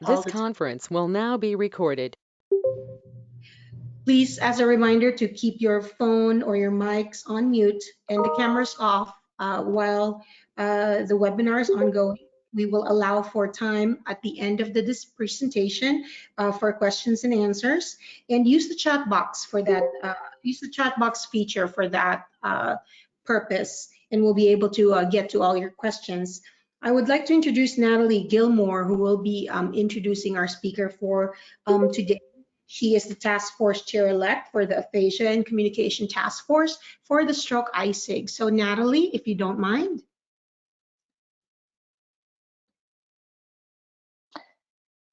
This conference will now be recorded. Please, as a reminder, to keep your phone or your mics on mute and the cameras off while the webinar is ongoing. We will allow for time at the end of this presentation for questions and answers, and use the chat box for that. Use the chat box feature for that purpose, and we'll be able to get to all your questions. I would like to introduce Natalie Gilmore, who will be introducing our speaker for today. She is the task force chair-elect for the Aphasia and Communication Task Force for the Stroke ISIG. So Natalie, if you don't mind.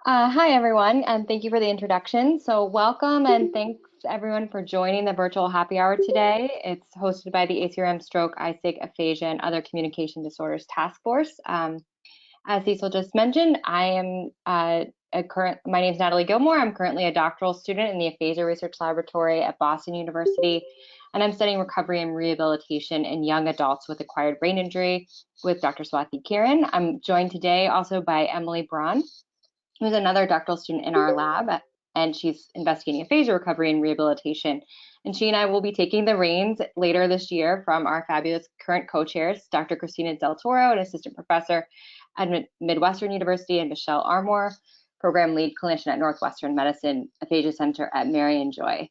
Hi, everyone, and thank you for the introduction. So welcome and thanks everyone for joining the virtual happy hour today. It's hosted by the ACRM Stroke, ISIG, Aphasia, and Other Communication Disorders Task Force. As Cecil just mentioned, I am my name is Natalie Gilmore. I'm currently a doctoral student in the Aphasia Research Laboratory at Boston University, and I'm studying recovery and rehabilitation in young adults with acquired brain injury with Dr. Swati Kiran. I'm joined today also by Emily Braun, who's another doctoral student in our lab, and she's investigating aphasia recovery and rehabilitation. And she and I will be taking the reins later this year from our fabulous current co-chairs, Dr. Christina Del Toro, an assistant professor at Midwestern University, and Michelle Armour, program lead clinician at Northwestern Medicine Aphasia Center at Marion Joy.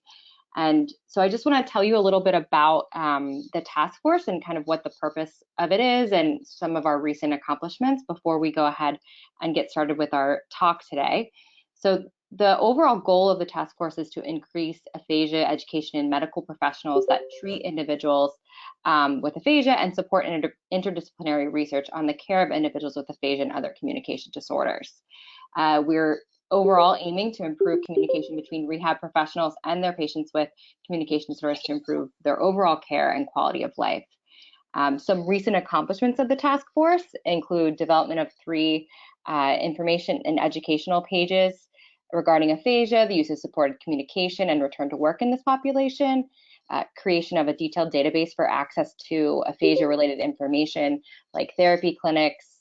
And so I just want to tell you a little bit about the task force and kind of what the purpose of it is and some of our recent accomplishments before we go ahead and get started with our talk today. So the overall goal of the task force is to increase aphasia education in medical professionals that treat individuals with aphasia and support interdisciplinary research on the care of individuals with aphasia and other communication disorders. We're overall aiming to improve communication between rehab professionals and their patients with communication disorders to improve their overall care and quality of life. Some recent accomplishments of the task force include development of 3 information and educational pages regarding aphasia, the use of supported communication and return to work in this population, creation of a detailed database for access to aphasia-related information like therapy clinics,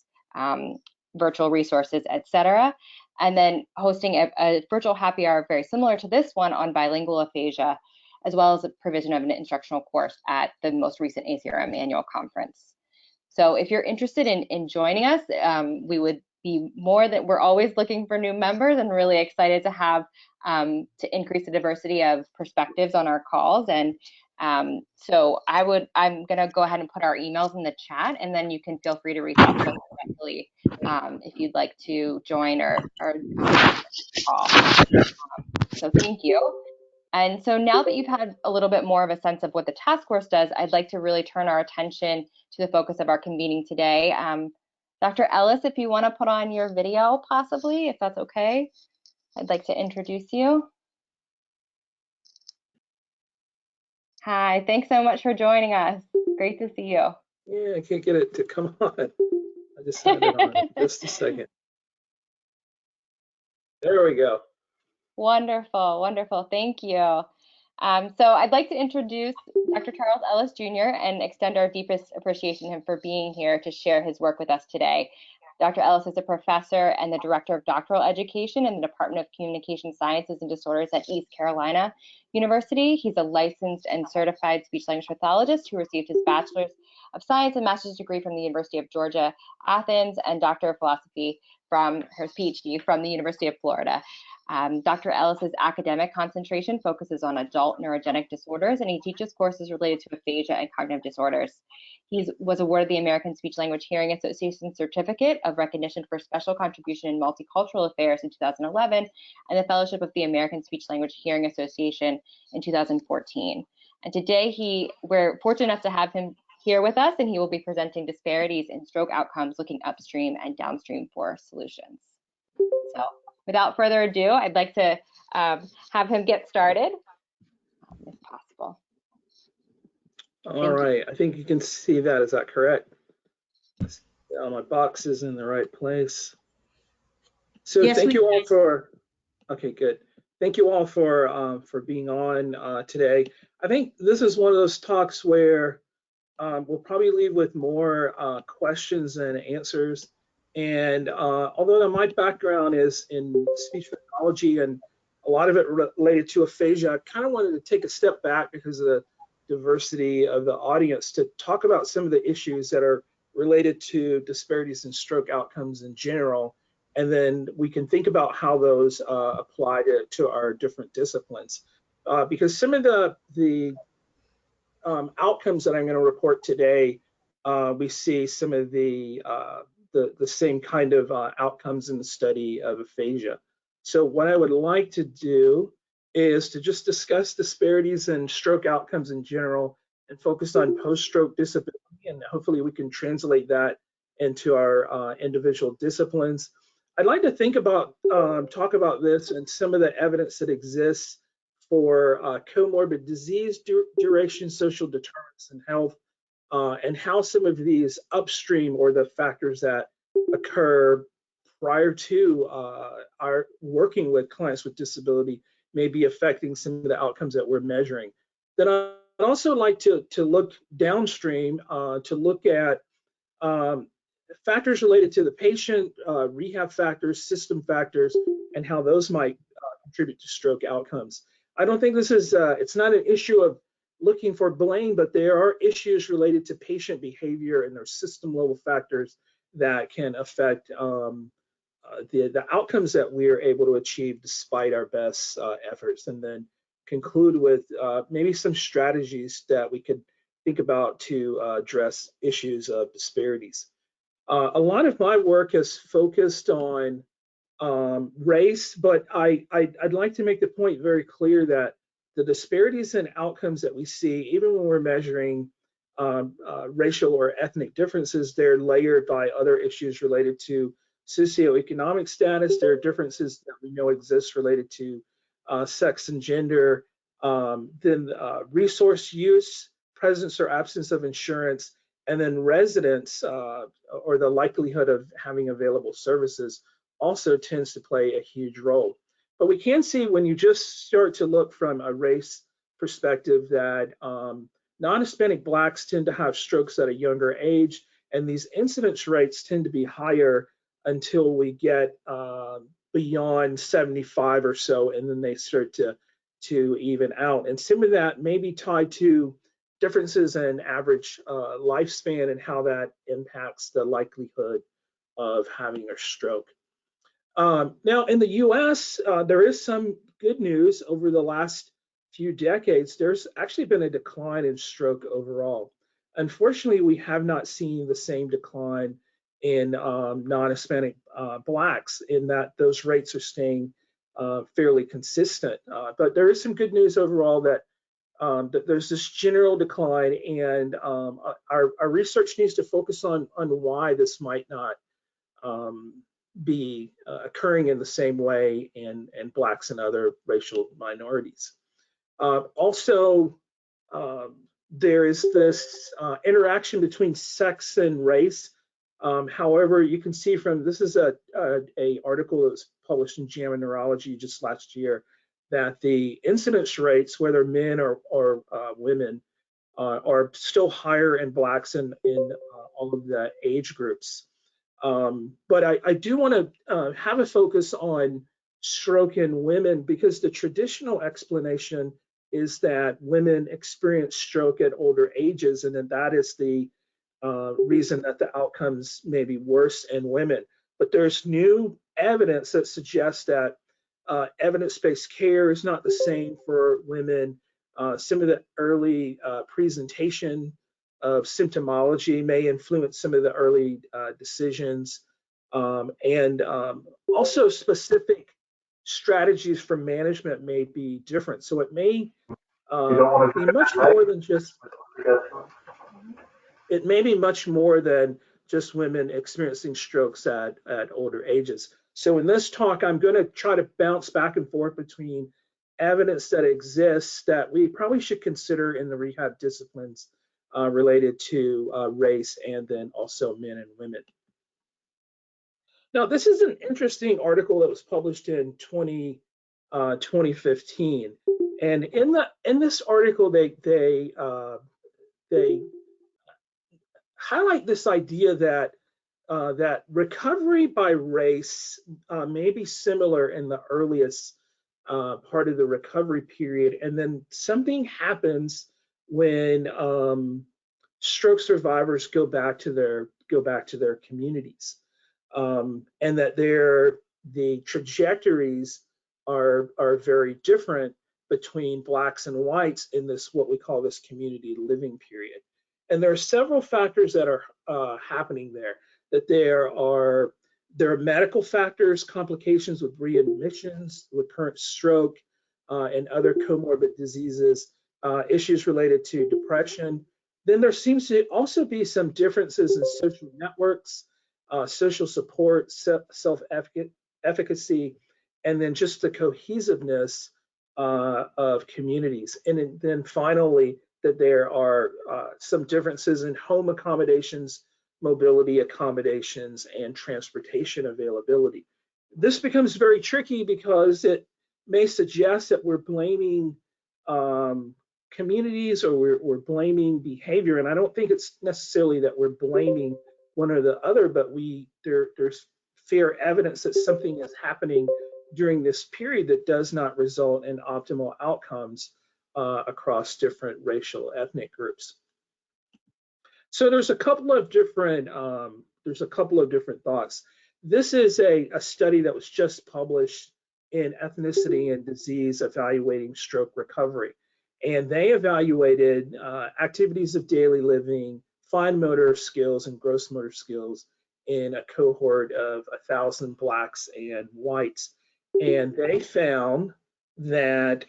virtual resources, etc. And then hosting a virtual happy hour very similar to this one on bilingual aphasia, as well as the provision of an instructional course at the most recent ACRM annual conference. So if you're interested in joining us, we would be we're always looking for new members and really excited to have to increase the diversity of perspectives on our calls. And so I'm gonna go ahead and put our emails in the chat, and then you can feel free to reach out to us directly if you'd like to join or call. So thank you. And so now that you've had a little bit more of a sense of what the task force does, I'd like to really turn our attention to the focus of our convening today. Dr. Ellis, if you want to put on your video, possibly, if that's okay, I'd like to introduce you. Hi, thanks so much for joining us. Great to see you. Yeah, I can't get it to come on. I just had it on. Just a second. There we go. Wonderful, wonderful. Thank you. So I'd like to introduce Dr. Charles Ellis Jr. and extend our deepest appreciation to him for being here to share his work with us today. Dr. Ellis is a professor and the director of doctoral education in the Department of Communication Sciences and Disorders at East Carolina University. He's a licensed and certified speech-language pathologist who received his Bachelor's of Science and Master's degree from the University of Georgia, Athens, and Doctor of Philosophy from her PhD from the University of Florida. Dr. Ellis's academic concentration focuses on adult neurogenic disorders, and he teaches courses related to aphasia and cognitive disorders. He was awarded the American Speech Language Hearing Association Certificate of Recognition for Special Contribution in Multicultural Affairs in 2011, and the Fellowship of the American Speech Language Hearing Association in 2014. And today we're fortunate enough to have him here with us, and he will be presenting disparities in stroke outcomes, looking upstream and downstream for solutions. So without further ado, I'd like to have him get started, if possible. All right, I think you can see that. Is that correct? My box is in the right place. So yes, thank you all for, okay, good. Thank you all for being on today. I think this is one of those talks where we'll probably leave with more questions than answers. And although my background is in speech pathology and a lot of it related to aphasia, I kind of wanted to take a step back because of the diversity of the audience to talk about some of the issues that are related to disparities in stroke outcomes in general. And then we can think about how those apply to our different disciplines. Because some of the outcomes that I'm going to report today, we see some of the same kind of outcomes in the study of aphasia. So what I would like to do is to just discuss disparities in stroke outcomes in general and focus on post-stroke disability, and hopefully we can translate that into our individual disciplines. I'd like to think about, talk about this and some of the evidence that exists for comorbid disease duration, social determinants, and health, and how some of these upstream, or the factors that occur prior to our working with clients with disability, may be affecting some of the outcomes that we're measuring. Then I'd also like to look downstream to look at factors related to the patient, rehab factors, system factors, and how those might contribute to stroke outcomes. I don't think this is, it's not an issue of looking for blame, but there are issues related to patient behavior and their system level factors that can affect the outcomes that we are able to achieve despite our best efforts, and then conclude with maybe some strategies that we could think about to address issues of disparities. A lot of my work has focused on race, but I'd like to make the point very clear that the disparities in outcomes that we see, even when we're measuring racial or ethnic differences, they're layered by other issues related to socioeconomic status. There are differences that we know exist related to sex and gender, then resource use, presence or absence of insurance, and then residence or the likelihood of having available services also tends to play a huge role. But we can see when you just start to look from a race perspective that non-Hispanic Blacks tend to have strokes at a younger age, and these incidence rates tend to be higher until we get beyond 75 or so, and then they start to even out. And some of that may be tied to differences in average lifespan and how that impacts the likelihood of having a stroke. Now in the US, there is some good news. Over the last few decades, there's actually been a decline in stroke overall. Unfortunately, we have not seen the same decline in non-Hispanic Blacks, in that those rates are staying fairly consistent. But there is some good news overall that there's this general decline, and our research needs to focus on why this might not be occurring in the same way in Blacks and other racial minorities. Also, there is this interaction between sex and race. However, you can see from, this is a article that was published in JAMA Neurology just last year, that the incidence rates, whether men or women, are still higher in Blacks and in all of the age groups. But I do want to have a focus on stroke in women, because the traditional explanation is that women experience stroke at older ages, and then that is the reason that the outcomes may be worse in women. But there's new evidence that suggests that evidence-based care is not the same for women. Some of the early presentation of symptomology may influence some of the early decisions, and also specific strategies for management may be different. So it may be much more than just, it may be much more than just women experiencing strokes at older ages. So in this talk, I'm going to try to bounce back and forth between evidence that exists that we probably should consider in the rehab disciplines related to race, and then also men and women. Now, this is an interesting article that was published in 2015, and in this article, they highlight this idea that that recovery by race may be similar in the earliest part of the recovery period, and then something happens when stroke survivors go back to their communities, and that the trajectories are very different between Blacks and whites in this, what we call this community living period. And there are several factors that are happening there. That there are medical factors, complications with readmissions, recurrent stroke, and other comorbid diseases, issues related to depression. Then there seems to also be some differences in social networks, social support, self-efficacy, and then just the cohesiveness of communities. And then finally, that there are some differences in home accommodations, mobility accommodations, and transportation availability. This becomes very tricky because it may suggest that we're blaming communities, or we're blaming behavior. And I don't think it's necessarily that we're blaming one or the other, but there's fair evidence that something is happening during this period that does not result in optimal outcomes across different racial ethnic groups. So there's a couple of different thoughts. This is a study that was just published in Ethnicity and Disease Evaluating Stroke Recovery, and they evaluated activities of daily living, fine motor skills, and gross motor skills in a cohort of 1,000 Blacks and whites, and they found that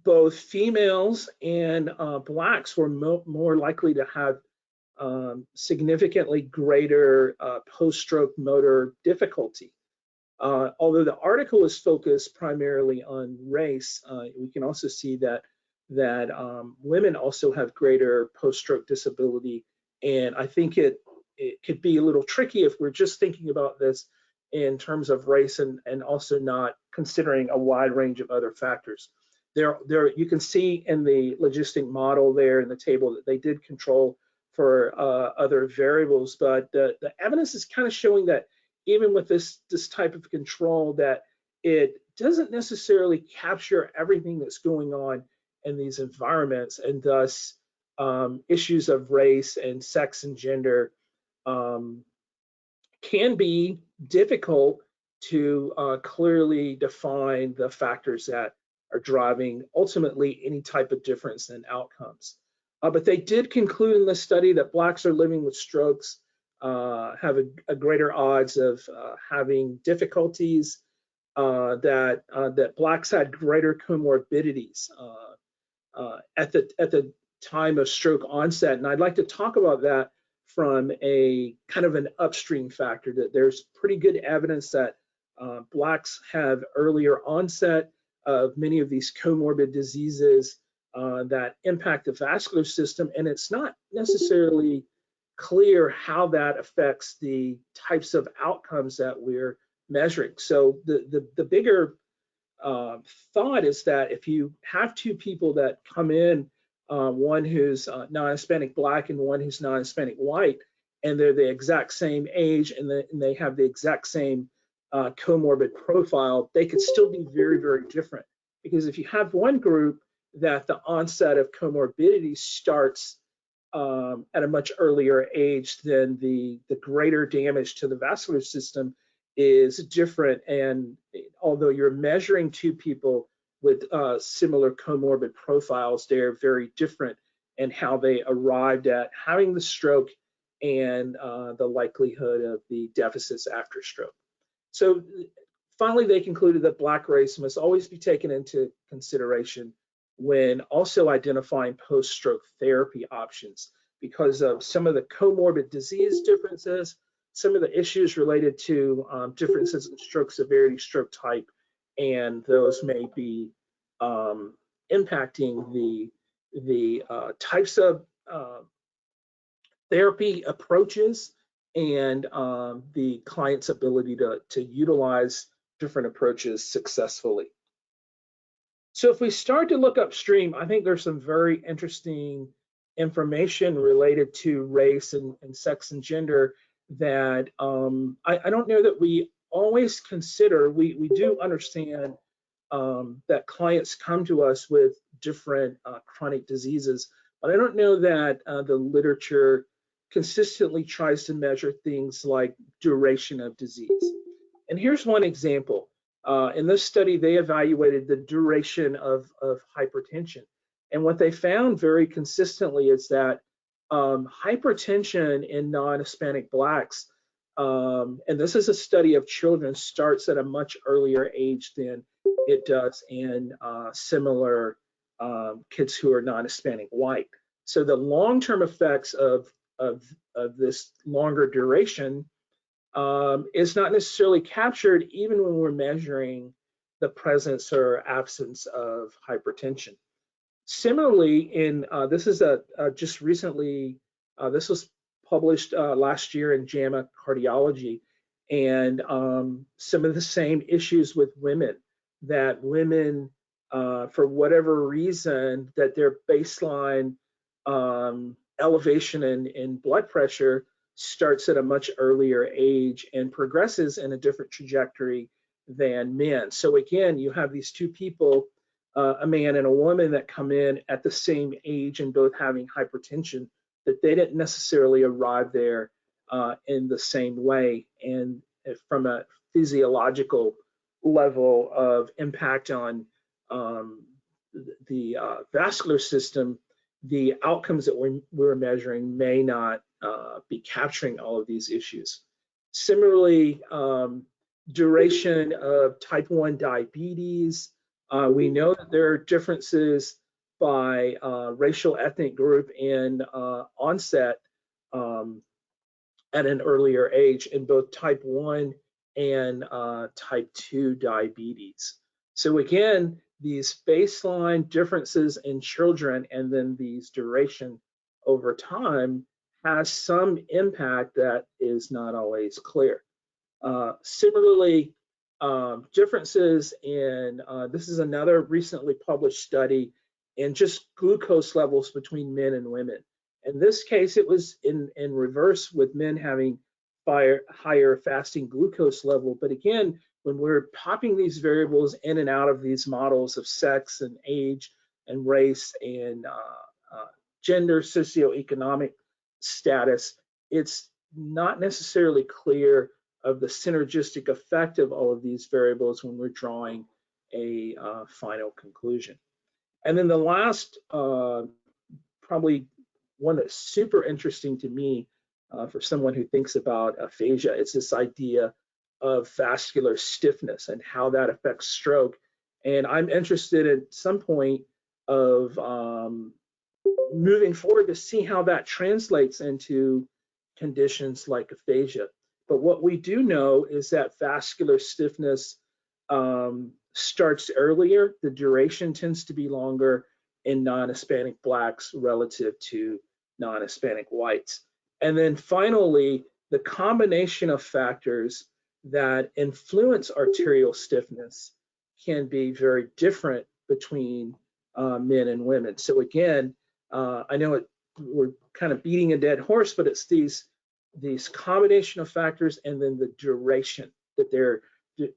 both females and Blacks were more likely to have significantly greater post-stroke motor difficulty. Although the article is focused primarily on race, we can also see that women also have greater post-stroke disability, and I think it could be a little tricky if we're just thinking about this in terms of race and also not considering a wide range of other factors. There, you can see in the logistic model there in the table that they did control for other variables, but the evidence is kind of showing that even with this type of control, that it doesn't necessarily capture everything that's going on in these environments, and thus issues of race and sex and gender can be difficult to clearly define the factors that are driving ultimately any type of difference in outcomes. But they did conclude in the study that Blacks are living with strokes have a greater odds of having difficulties, that Blacks had greater comorbidities at the time of stroke onset. And I'd like to talk about that from a kind of an upstream factor, that there's pretty good evidence that Blacks have earlier onset of many of these comorbid diseases that impact the vascular system, and it's not necessarily clear how that affects the types of outcomes that we're measuring. So the bigger thought is that if you have two people that come in, one who's non-Hispanic Black and one who's non-Hispanic white, and they're the exact same age and they have the exact same comorbid profile, they could still be very, very different. Because if you have one group that the onset of comorbidity starts at a much earlier age, then the greater damage to the vascular system is different. And although you're measuring two people with similar comorbid profiles, they're very different in how they arrived at having the stroke and the likelihood of the deficits after stroke. So finally, they concluded that Black race must always be taken into consideration when also identifying post-stroke therapy options, because of some of the comorbid disease differences, some of the issues related to differences in stroke severity, stroke type, and those may be impacting the types of therapy approaches and the client's ability to utilize different approaches successfully. So if we start to look upstream, I think there's some very interesting information related to race and sex and gender that I don't know that we always consider. We do understand that clients come to us with different chronic diseases, but I don't know that the literature consistently tries to measure things like duration of disease. And here's one example. In this study, they evaluated the duration of hypertension. And what they found very consistently is that hypertension in non-Hispanic Blacks, and this is a study of children, starts at a much earlier age than it does in similar kids who are non-Hispanic white. So the long-term effects of this longer duration is not necessarily captured even when we're measuring the presence or absence of hypertension. Similarly, in this is just recently, this was published last year in JAMA Cardiology, and some of the same issues with women, that women, for whatever reason, that their baseline elevation in blood pressure starts at a much earlier age and progresses in a different trajectory than men. So again, you have these two people, a man and a woman, that come in at the same age and both having hypertension, that they didn't necessarily arrive there in the same way. And from a physiological level of impact on the vascular system, the outcomes that we're measuring may not be capturing all of these issues. Similarly, duration of type 1 diabetes. We know that there are differences by racial ethnic group in onset at an earlier age in both type 1 and type 2 diabetes. So again, these baseline differences in children and then these duration over time has some impact that is not always clear. Similarly, differences in, this is another recently published study in just glucose levels between men and women. In this case, it was in reverse, with men having higher fasting glucose level. But again, when we're popping these variables in and out of these models of sex and age and race and gender, socioeconomic status, it's not necessarily clear of the synergistic effect of all of these variables when we're drawing a final conclusion. And then the last, probably one that's super interesting to me for someone who thinks about aphasia, it's this idea of vascular stiffness and how that affects stroke. And I'm interested at some point of moving forward to see how that translates into conditions like aphasia. But what we do know is that vascular stiffness starts earlier. The duration tends to be longer in non-Hispanic Blacks relative to non-Hispanic whites. And then finally, the combination of factors that influence arterial stiffness can be very different between men and women. So again, I know we're kind of beating a dead horse, but it's these combination of factors and then the duration, that there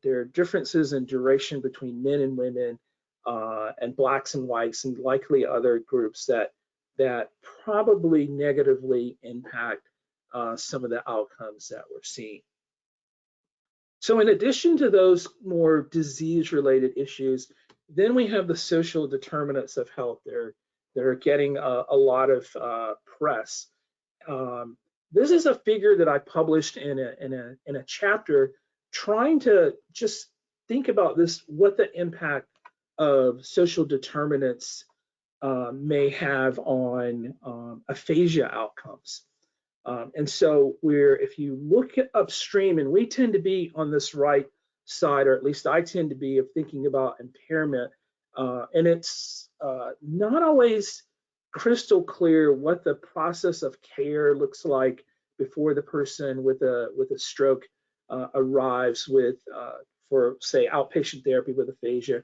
are differences in duration between men and women and Blacks and whites and likely other groups that probably negatively impact some of the outcomes that we're seeing. So in addition to those more disease-related issues, then we have the social determinants of health. They're getting a lot of press. This is a figure that I published in a chapter, trying to just think about this, what the impact of social determinants may have on aphasia outcomes. And so if you look at upstream, and we tend to be on this right side, or at least I tend to be, of thinking about impairment, and it's not always crystal clear what the process of care looks like before the person with a stroke arrives for say outpatient therapy with aphasia,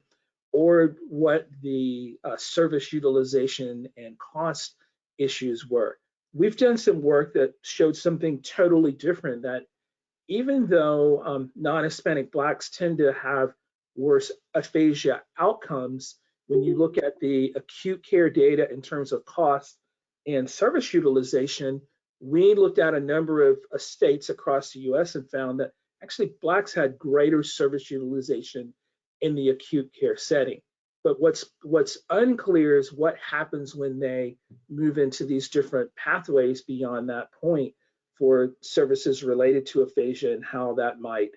or what the service utilization and cost issues were. we've done some work that showed something totally different, that even though non-Hispanic Blacks tend to have worse aphasia outcomes, when you look at the acute care data in terms of cost and service utilization, we looked at a number of states across the US and found that actually Blacks had greater service utilization in the acute care setting. But what's unclear is what happens when they move into these different pathways beyond that point for services related to aphasia, and how that might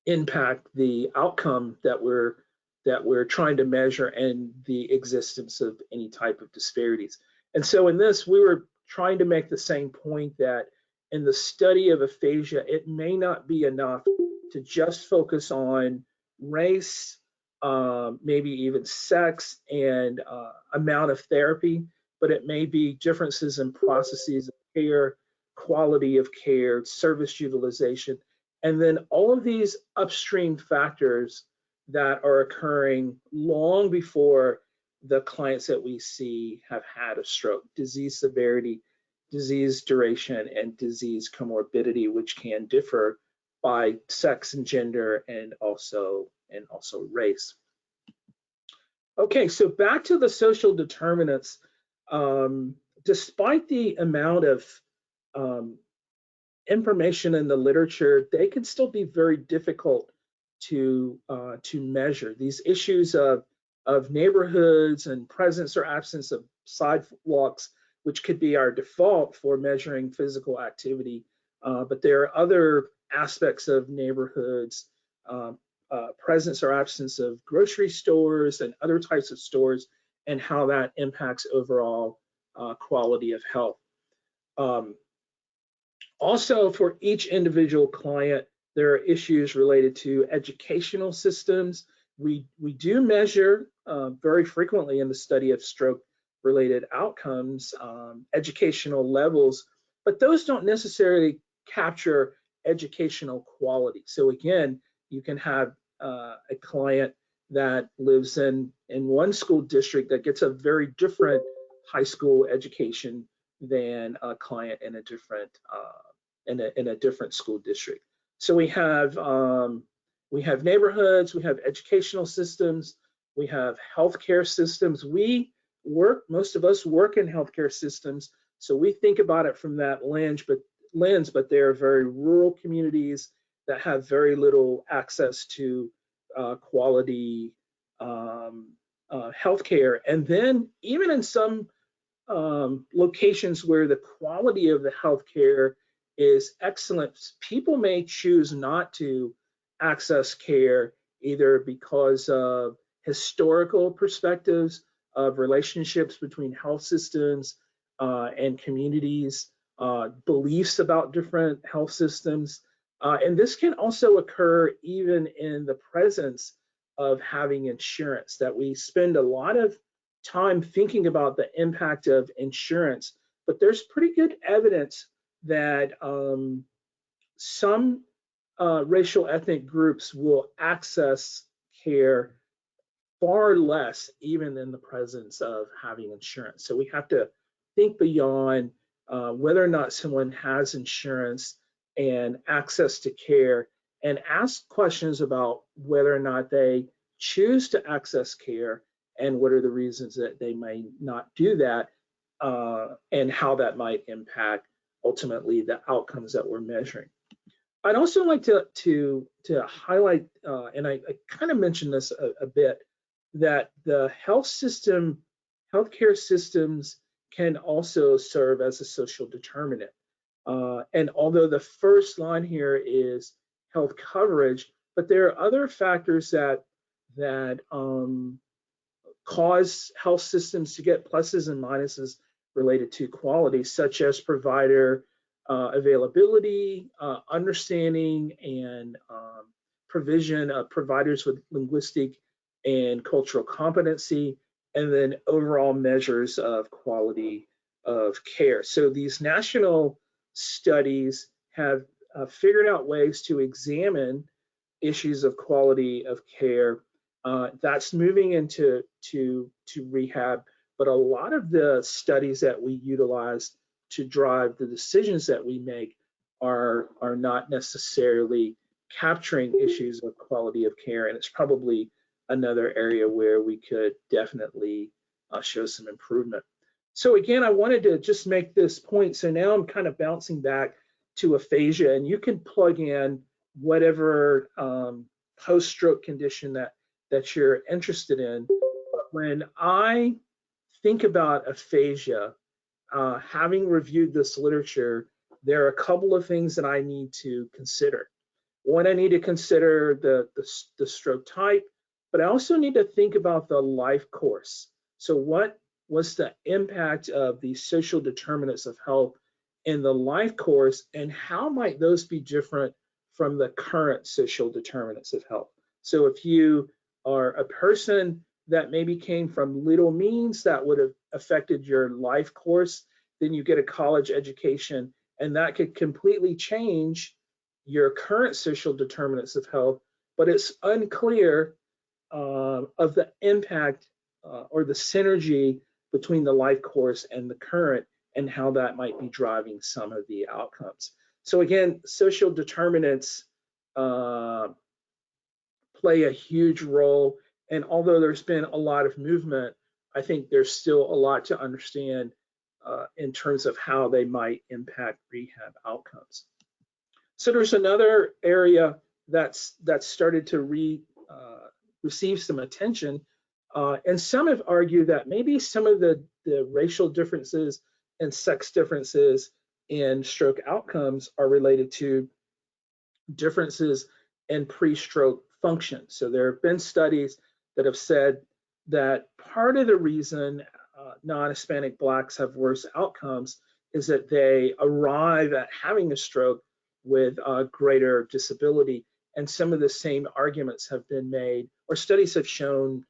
impact the outcome that we're trying to measure and the existence of any type of disparities. And so in this, we were trying to make the same point that in the study of aphasia, it may not be enough to just focus on race, maybe even sex and amount of therapy, but it may be differences in processes of care, quality of care, service utilization, and then all of these upstream factors that are occurring long before the clients that we see have had a stroke: disease severity, disease duration, and disease comorbidity, which can differ by sex and gender, and also race. Okay, so back to the social determinants. Despite the amount of information in the literature, they can still be very difficult to measure. These issues of neighborhoods and presence or absence of sidewalks, which could be our default for measuring physical activity, but there are other aspects of neighborhoods, presence or absence of grocery stores and other types of stores, and how that impacts overall quality of health. Also, for each individual client, there are issues related to educational systems. We do measure very frequently in the study of stroke-related outcomes, educational levels, but those don't necessarily capture educational quality. So again, you can have a client that lives in one school district that gets a very different high school education than a client in a different in a different school district. So we have neighborhoods, we have educational systems, we have healthcare systems. Most of us work in healthcare systems, so we think about it from that lens, but there are very rural communities that have very little access to quality healthcare. And then even in some locations where the quality of the healthcare is excellent, people may choose not to access care, either because of historical perspectives of relationships between health systems and communities, beliefs about different health systems. And this can also occur even in the presence of having insurance, that we spend a lot of time thinking about the impact of insurance, but there's pretty good evidence that some racial ethnic groups will access care far less even in the presence of having insurance. So we have to think beyond whether or not someone has insurance and access to care, and ask questions about whether or not they choose to access care and what are the reasons that they may not do that, and how that might impact ultimately the outcomes that we're measuring. I'd also like to highlight, and I kind of mentioned this a bit, that the healthcare systems can also serve as a social determinant. And although the first line here is health coverage, but there are other factors that cause health systems to get pluses and minuses related to quality, such as provider availability, understanding, and provision of providers with linguistic and cultural competency, and then overall measures of quality of care. So these national studies have figured out ways to examine issues of quality of care. That's moving into rehab, but a lot of the studies that we utilize to drive the decisions that we make are not necessarily capturing issues of quality of care, and it's probably another area where we could definitely show some improvement. So again, I wanted to just make this point. So now I'm kind of bouncing back to aphasia, and you can plug in whatever post-stroke condition that you're interested in. But when I think about aphasia, having reviewed this literature, there are a couple of things that I need to consider. One, I need to consider the stroke type, but I also need to think about the life course. So what was the impact of the social determinants of health in the life course, and how might those be different from the current social determinants of health? So if you are a person that maybe came from little means, that would have affected your life course, then you get a college education, and that could completely change your current social determinants of health, but it's unclear of the impact or the synergy between the life course and the current, and how that might be driving some of the outcomes. So again, social determinants play a huge role, and although there's been a lot of movement, I think there's still a lot to understand in terms of how they might impact rehab outcomes. So there's another area that's started to receive some attention, and some have argued that maybe some of the racial differences and sex differences in stroke outcomes are related to differences in pre-stroke function. So there have been studies that have said that part of the reason non-Hispanic Blacks have worse outcomes is that they arrive at having a stroke with greater disability. And some of the same arguments have been made, or studies have shown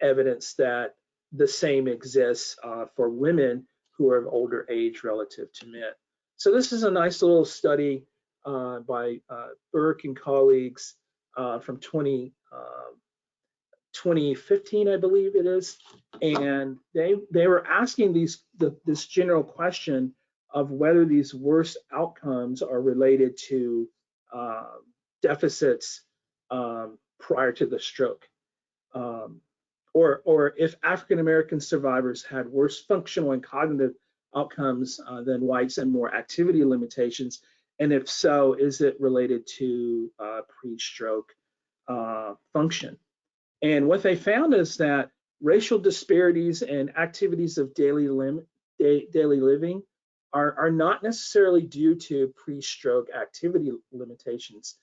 evidence that the same exists for women who are of older age relative to men. So this is a nice little study by Burke and colleagues from 2015, I believe it is, and they were asking this general question of whether these worse outcomes are related to deficits prior to the stroke, or if African American survivors had worse functional and cognitive outcomes than whites and more activity limitations, and if so, is it related to pre-stroke function? And what they found is that racial disparities and activities of daily living are not necessarily due to pre-stroke activity limitations.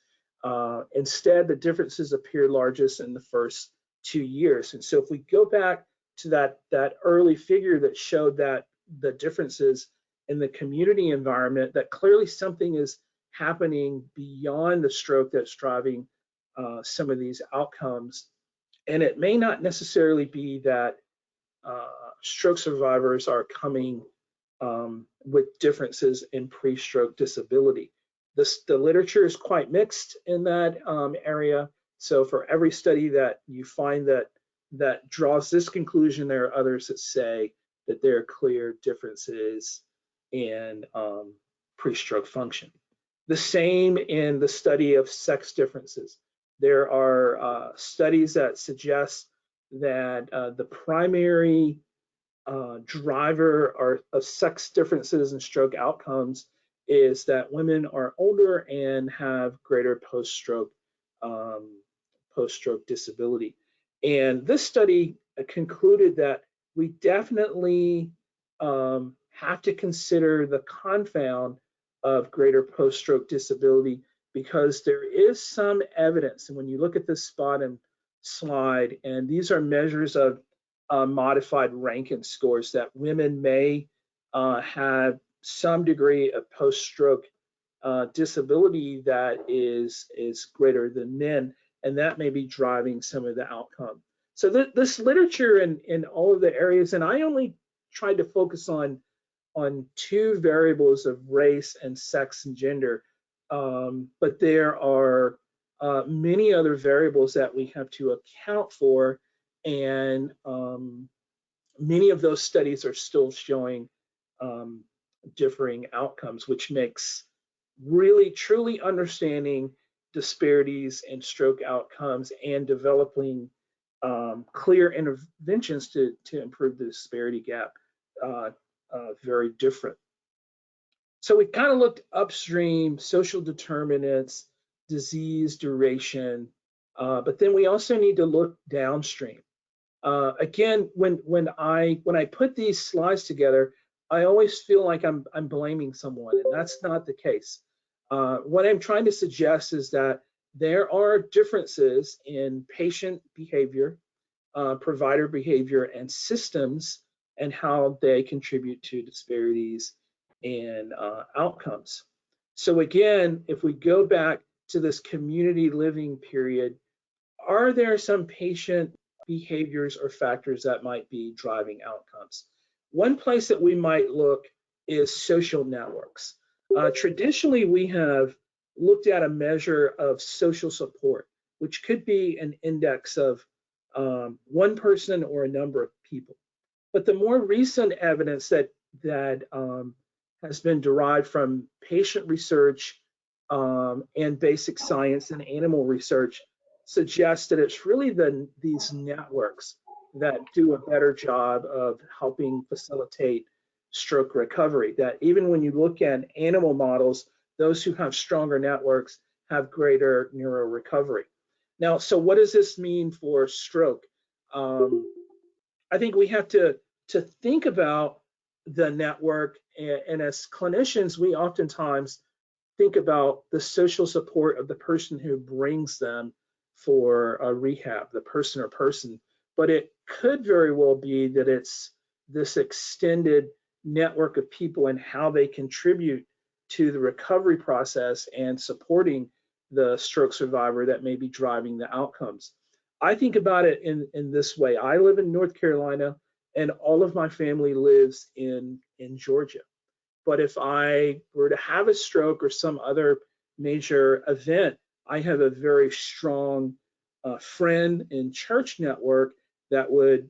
Instead, the differences appear largest in the first 2 years. And so if we go back to that early figure that showed that the differences in the community environment, that clearly something is happening beyond the stroke that's driving some of these outcomes. And it may not necessarily be that stroke survivors are coming with differences in pre-stroke disability. The literature is quite mixed in that area. So for every study that you find that draws this conclusion, there are others that say that there are clear differences in pre-stroke function. The same in the study of sex differences. There are studies that suggest that the primary driver of sex differences in stroke outcomes is that women are older and have greater post-stroke disability. And this study concluded that we definitely have to consider the confound of greater post-stroke disability, because there is some evidence, and when you look at this bottom slide, and these are measures of modified Rankin scores, that women may have some degree of post-stroke disability that is greater than men, and that may be driving some of the outcome. So this literature in all of the areas, and I only tried to focus on 2 variables of race and sex and gender, but there are many other variables that we have to account for, and many of those studies are still showing differing outcomes, which makes really truly understanding disparities in stroke outcomes and developing clear interventions to improve the disparity gap very different. So we kind of looked upstream, social determinants, disease duration, but then we also need to look downstream. Again, when I put these slides together, I always feel like I'm blaming someone, and that's not the case. What I'm trying to suggest is that there are differences in patient behavior, provider behavior, and systems, and how they contribute to disparities in outcomes. So again, if we go back to this community living period, are there some patient behaviors or factors that might be driving outcomes? One place that we might look is social networks. Traditionally, we have looked at a measure of social support, which could be an index of one person or a number of people. But the more recent evidence that has been derived from patient research and basic science and animal research suggests that it's really these networks that do a better job of helping facilitate stroke recovery. That even when you look at animal models, those who have stronger networks have greater neuro recovery. Now, so what does this mean for stroke? I think we have to think about the network, and as clinicians, we oftentimes think about the social support of the person who brings them for a rehab, the person or person, but it could very well be that it's this extended network of people and how they contribute to the recovery process and supporting the stroke survivor that may be driving the outcomes. I think about it in this way. I live in North Carolina, and all of my family lives in Georgia. But if I were to have a stroke or some other major event, I have a very strong friend and church network that would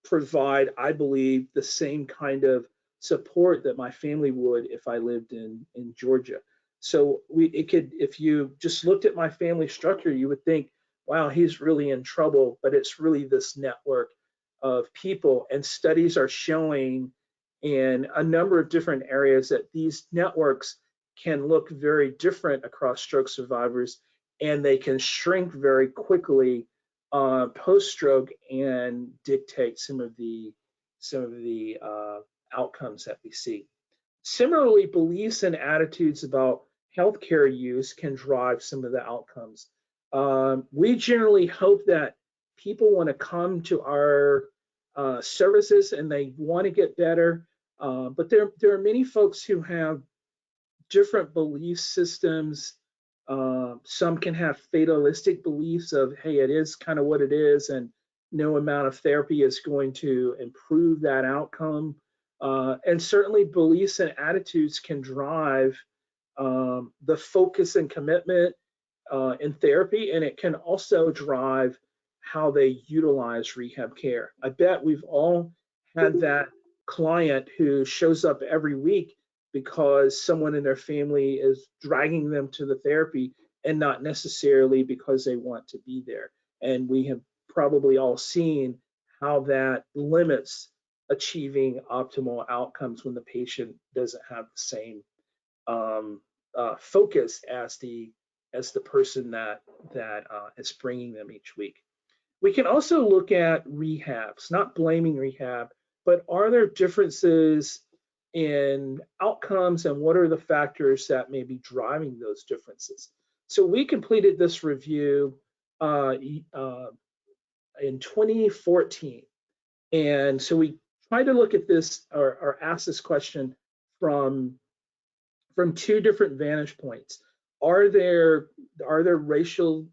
provide, I believe, the same kind of support that my family would if I lived in Georgia. So if you just looked at my family structure, you would think, wow, he's really in trouble, but it's really this network of people. And studies are showing in a number of different areas that these networks can look very different across stroke survivors, and they can shrink very quickly post-stroke and dictate some of the outcomes that we see. Similarly, beliefs and attitudes about healthcare use can drive some of the outcomes. We generally hope that people want to come to our services and they want to get better, but there are many folks who have different belief systems. Some can have fatalistic beliefs of, hey, it is kind of what it is, and no amount of therapy is going to improve that outcome. And certainly beliefs and attitudes can drive the focus and commitment in therapy, and it can also drive how they utilize rehab care. I bet we've all had that client who shows up every week because someone in their family is dragging them to the therapy and not necessarily because they want to be there. And we have probably all seen how that limits achieving optimal outcomes when the patient doesn't have the same focus as the person that is bringing them each week. We can also look at rehabs, not blaming rehab, but are there differences in outcomes, and what are the factors that may be driving those differences? So we completed this review in 2014. And so we tried to look at this or ask this question from two different vantage points. Are there racial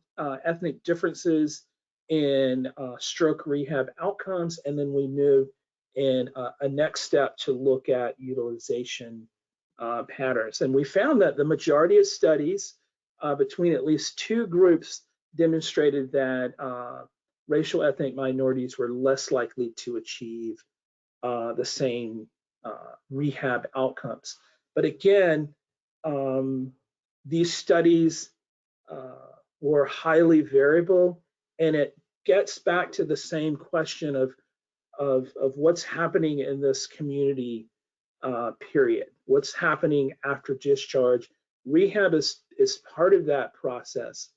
ethnic differences in stroke rehab outcomes? And then we move in a next step to look at utilization patterns. And we found that the majority of studies between at least two groups demonstrated that racial ethnic minorities were less likely to achieve the same rehab outcomes. But again, these studies were highly variable, and it gets back to the same question of what's happening in this community period. What's happening after discharge? Rehab is part of that process.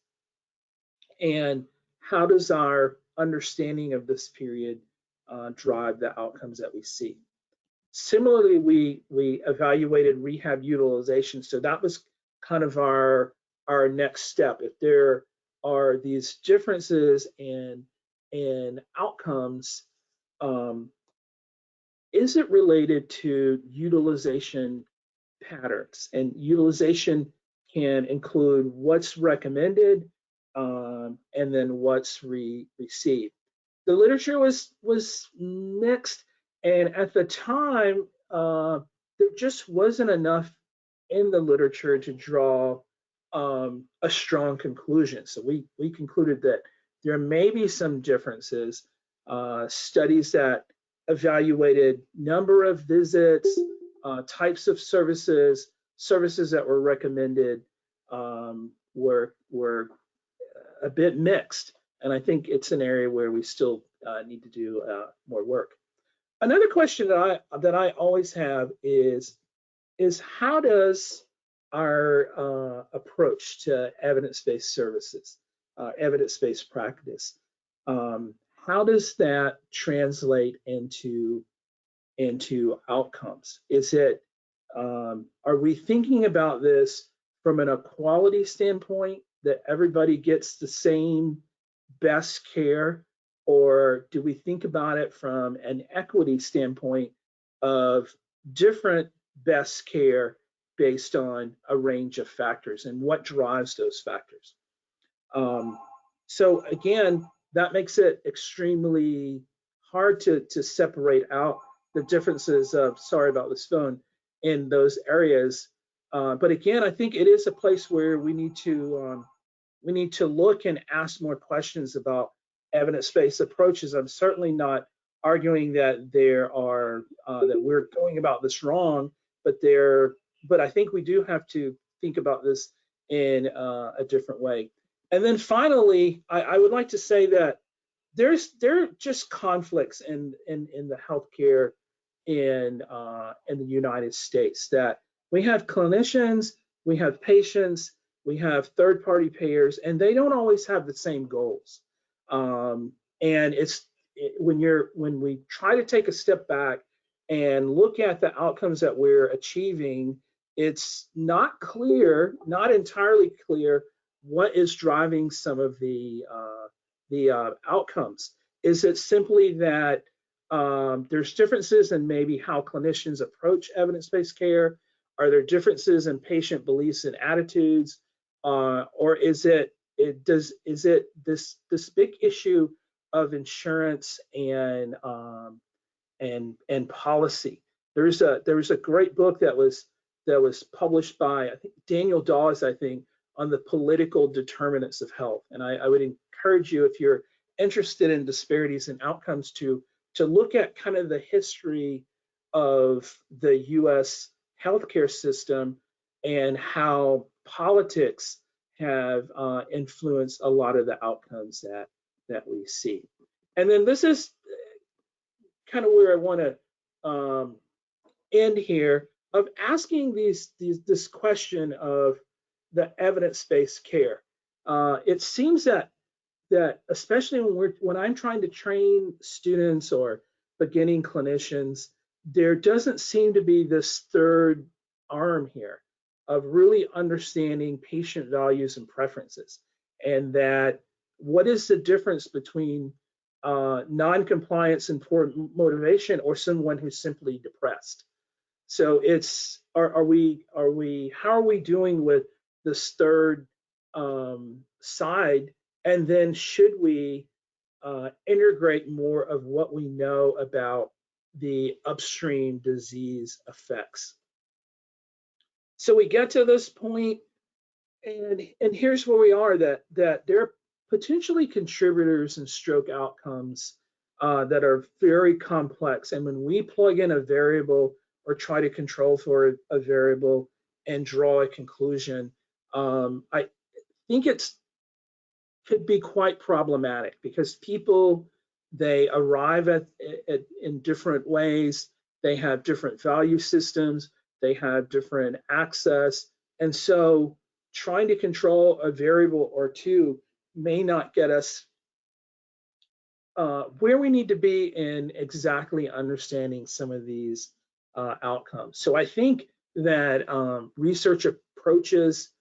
And how does our understanding of this period drive the outcomes that we see? Similarly, we evaluated rehab utilization. So that was kind of our next step. If there are these differences in outcomes, is it related to utilization patterns? And utilization can include what's recommended and then what's received. The literature was mixed, and at the time, there just wasn't enough in the literature to draw a strong conclusion. So we concluded that there may be some differences. Studies that evaluated number of visits, types of services that were recommended were a bit mixed. And I think it's an area where we still need to do more work. Another question that I always have is how does our approach to evidence-based services, evidence-based practice, how does that translate into outcomes? Is it are we thinking about this from an equality standpoint, that everybody gets the same best care, or do we think about it from an equity standpoint of different best care based on a range of factors, and what drives those factors? So again, that makes it extremely hard to separate out the differences of, sorry about this phone, in those areas. But again, I think it is a place where we need to look and ask more questions about evidence-based approaches. I'm certainly not arguing that there are that we're going about this wrong, but I think we do have to think about this in a different way. And then finally, I would like to say that there are just conflicts in the healthcare in the United States, that we have clinicians, we have patients, we have third-party payers, and they don't always have the same goals. And when we try to take a step back and look at the outcomes that we're achieving, it's not clear, not entirely clear, what is driving some of the outcomes. Is it simply that there's differences in maybe how clinicians approach evidence-based care? Are there differences in patient beliefs and attitudes? Or is it this big issue of insurance and policy? There was a great book that was published by, I think, Daniel Dawes, I think, on the political determinants of health. And I would encourage you, if you're interested in disparities in outcomes, to look at kind of the history of the US healthcare system and how politics have influenced a lot of the outcomes that we see. And then this is kind of where I want to end here, of asking this question of the evidence-based care. It seems that especially when I'm trying to train students or beginning clinicians, there doesn't seem to be this third arm here of really understanding patient values and preferences, and that what is the difference between non-compliance and poor motivation, or someone who's simply depressed. So it's how are we doing with this third side, and then should we integrate more of what we know about the upstream disease effects? So we get to this point, and here's where we are, that there are potentially contributors in stroke outcomes that are very complex. And when we plug in a variable or try to control for a variable and draw a conclusion, I think could be quite problematic, because people, they arrive in different ways, they have different value systems, they have different access, and so trying to control a variable or two may not get us where we need to be in exactly understanding some of these outcomes. So I think that research approaches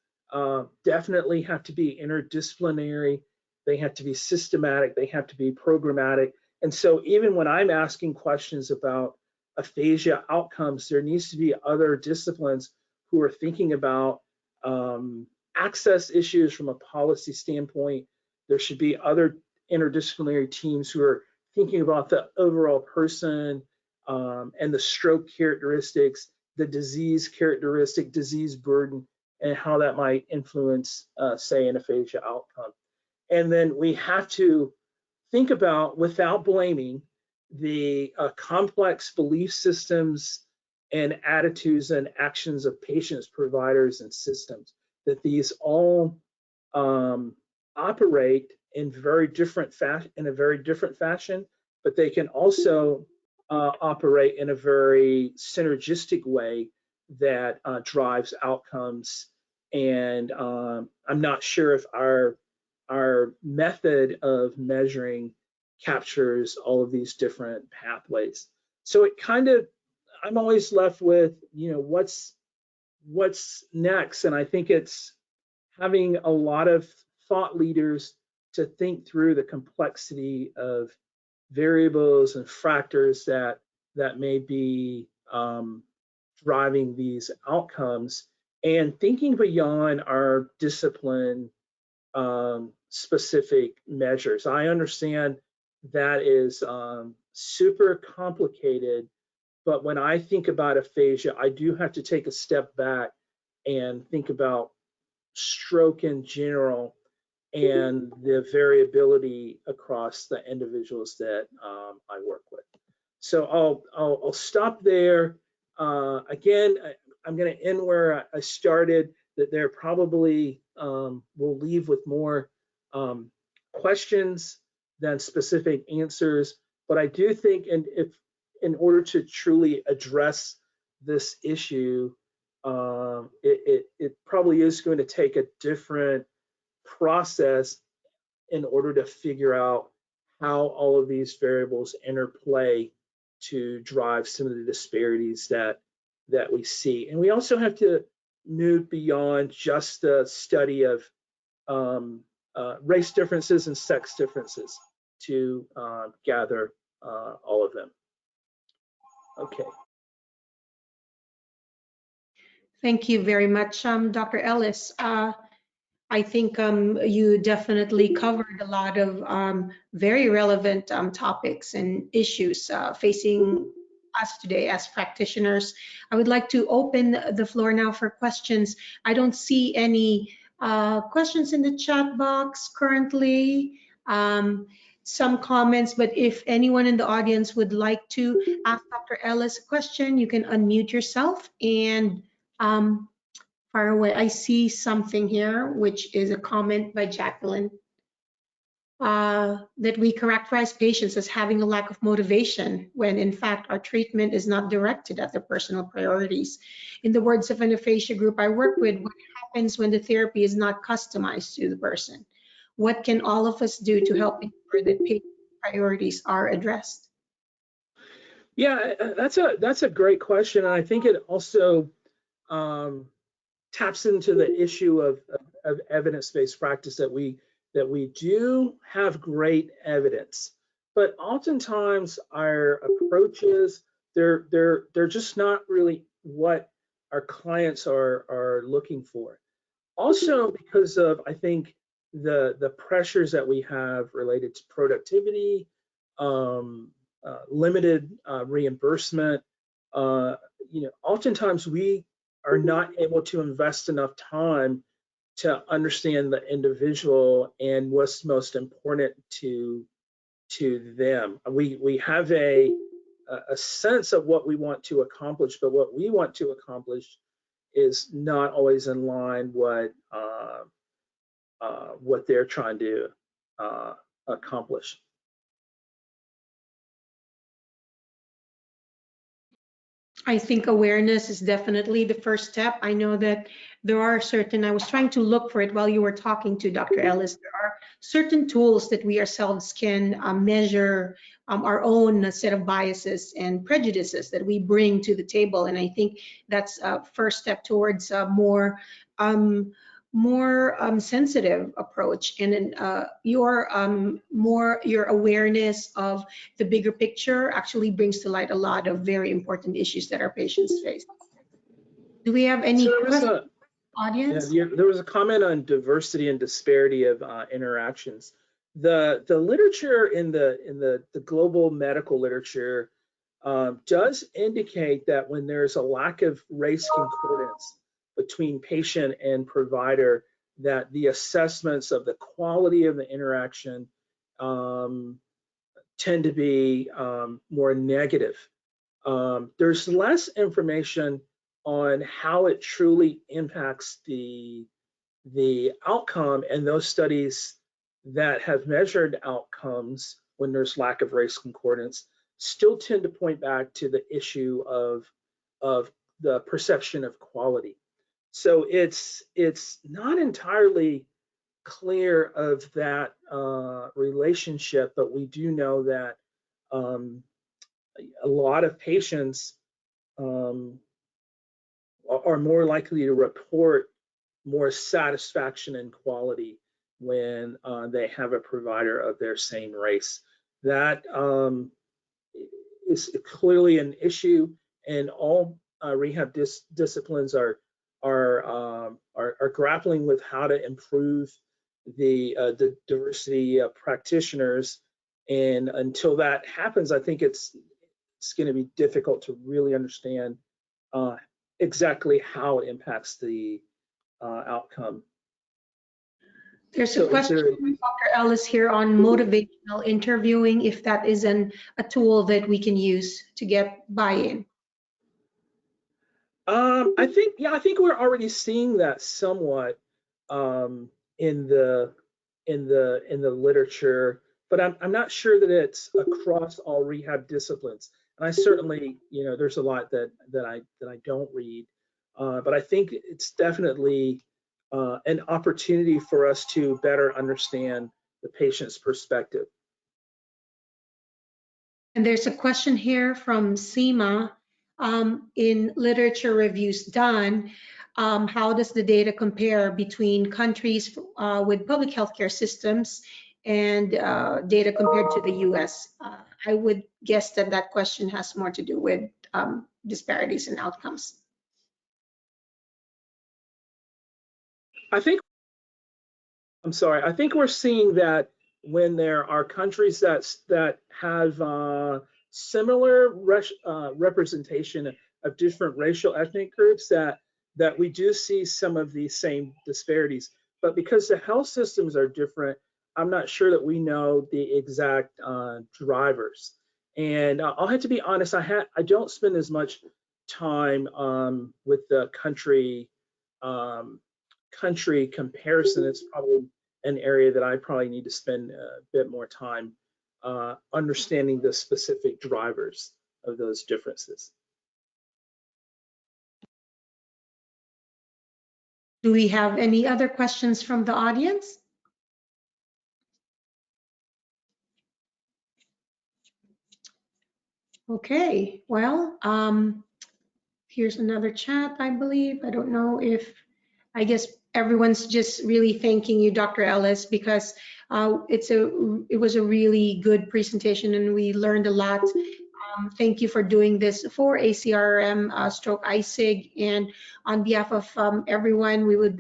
definitely have to be interdisciplinary, they have to be systematic, they have to be programmatic. And so even when I'm asking questions about aphasia outcomes, there needs to be other disciplines who are thinking about access issues from a policy standpoint. There should be other interdisciplinary teams who are thinking about the overall person and the stroke characteristics, the disease characteristic, disease burden, and how that might influence, say, an aphasia outcome. And then we have to think about, without blaming, the complex belief systems and attitudes and actions of patients, providers, and systems, that these all operate in a very different fashion, but they can also operate in a very synergistic way that drives outcomes. And I'm not sure if our method of measuring captures all of these different pathways. So it kind of, I'm always left with, what's next? And I think it's having a lot of thought leaders to think through the complexity of variables and factors that may be driving these outcomes, and thinking beyond our discipline specific measures. I understand that is super complicated, but when I think about aphasia, I do have to take a step back and think about stroke in general and the variability across the individuals that I work with. So I'll stop there. Again, I'm going to end where I started, that there probably will leave with more questions than specific answers. But I do think, in order to truly address this issue, it probably is going to take a different process in order to figure out how all of these variables interplay to drive some of the disparities that we see. And we also have to move beyond just the study of race differences and sex differences to gather all of them. Okay. Thank you very much, Dr. Ellis. I think you definitely covered a lot of very relevant topics and issues facing us today as practitioners. I would like to open the floor now for questions. I don't see any questions in the chat box currently. Some comments, but if anyone in the audience would like to ask Dr. Ellis a question, you can unmute yourself and far away. I see something here, which is a comment by Jacqueline, that we characterize patients as having a lack of motivation when in fact our treatment is not directed at their personal priorities. In the words of an aphasia group I work with, what happens when the therapy is not customized to the person? What can all of us do to help ensure that patient priorities are addressed? Yeah, that's a great question. And I think it also taps into the issue of evidence-based practice, that we do have great evidence, but oftentimes our approaches, they're just not really what our clients are looking for. Also because of, I think, the pressures that we have related to productivity, limited reimbursement. Oftentimes we are not able to invest enough time to understand the individual and what's most important to to them. We have a sense of what we want to accomplish, but what we want to accomplish is not always in line what they're trying to accomplish. I think awareness is definitely the first step. I know that there are certain, I was trying to look for it while you were talking to Dr. Ellis, there are certain tools that we ourselves can measure our own set of biases and prejudices that we bring to the table. And I think that's a first step towards a more sensitive approach, and then your awareness of the bigger picture actually brings to light a lot of very important issues that our patients face. Do we have any questions, audience? Yeah, there was a comment on diversity and disparity of interactions. The literature in the global medical literature does indicate that when there's a lack of race concordance between patient and provider, that the assessments of the quality of the interaction tend to be more negative. There's less information on how it truly impacts the outcome, and those studies that have measured outcomes when there's lack of race concordance still tend to point back to the issue of the perception of quality. So it's not entirely clear of that relationship, but we do know that a lot of patients are more likely to report more satisfaction and quality when they have a provider of their same race. That is clearly an issue, and all rehab disciplines are grappling with how to improve the diversity of practitioners. And until that happens, I think it's going to be difficult to really understand exactly how it impacts the outcome. There's a question from Dr. Ellis here on motivational interviewing, if that is a tool that we can use to get buy-in. I think we're already seeing that somewhat in the literature, but I'm not sure that it's across all rehab disciplines. And I certainly, there's a lot that I don't read, but I think it's definitely an opportunity for us to better understand the patient's perspective. And there's a question here from Seema. In literature reviews done, how does the data compare between countries with public healthcare systems and data compared to the US? I would guess that question has more to do with disparities in outcomes. I think we're seeing that when there are countries that have similar representation of different racial ethnic groups, that we do see some of these same disparities. But because the health systems are different, I'm not sure that we know the exact drivers. And I'll have to be honest, I don't spend as much time with the country comparison. It's probably an area that I probably need to spend a bit more time understanding the specific drivers of those differences. Do we have any other questions from the audience? Okay, well, here's another chat, I believe. I don't know if, I guess everyone's just really thanking you, Dr. Ellis, because it was a really good presentation and we learned a lot. Thank you for doing this for ACRM stroke ISIG, and on behalf of everyone, we would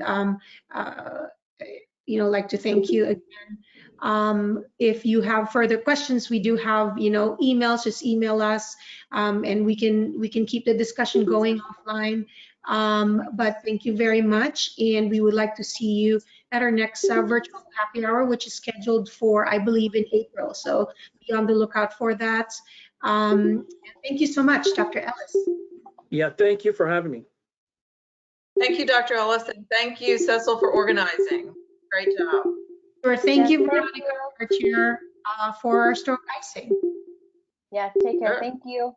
like to thank you again. If you have further questions, we do have emails. Just email us, and we can keep the discussion going offline. But thank you very much, and we would like to see you at our next virtual happy hour, which is scheduled for, I believe, in April. So be on the lookout for that. And thank you so much, Dr. Ellis. Yeah, thank you for having me. Thank you, Dr. Ellis, and thank you, Cecil, for organizing. Great job. Sure. Thank you, Thank Veronica, you. our chair, for our stroke icing. Yes, take care. Sure. Thank you.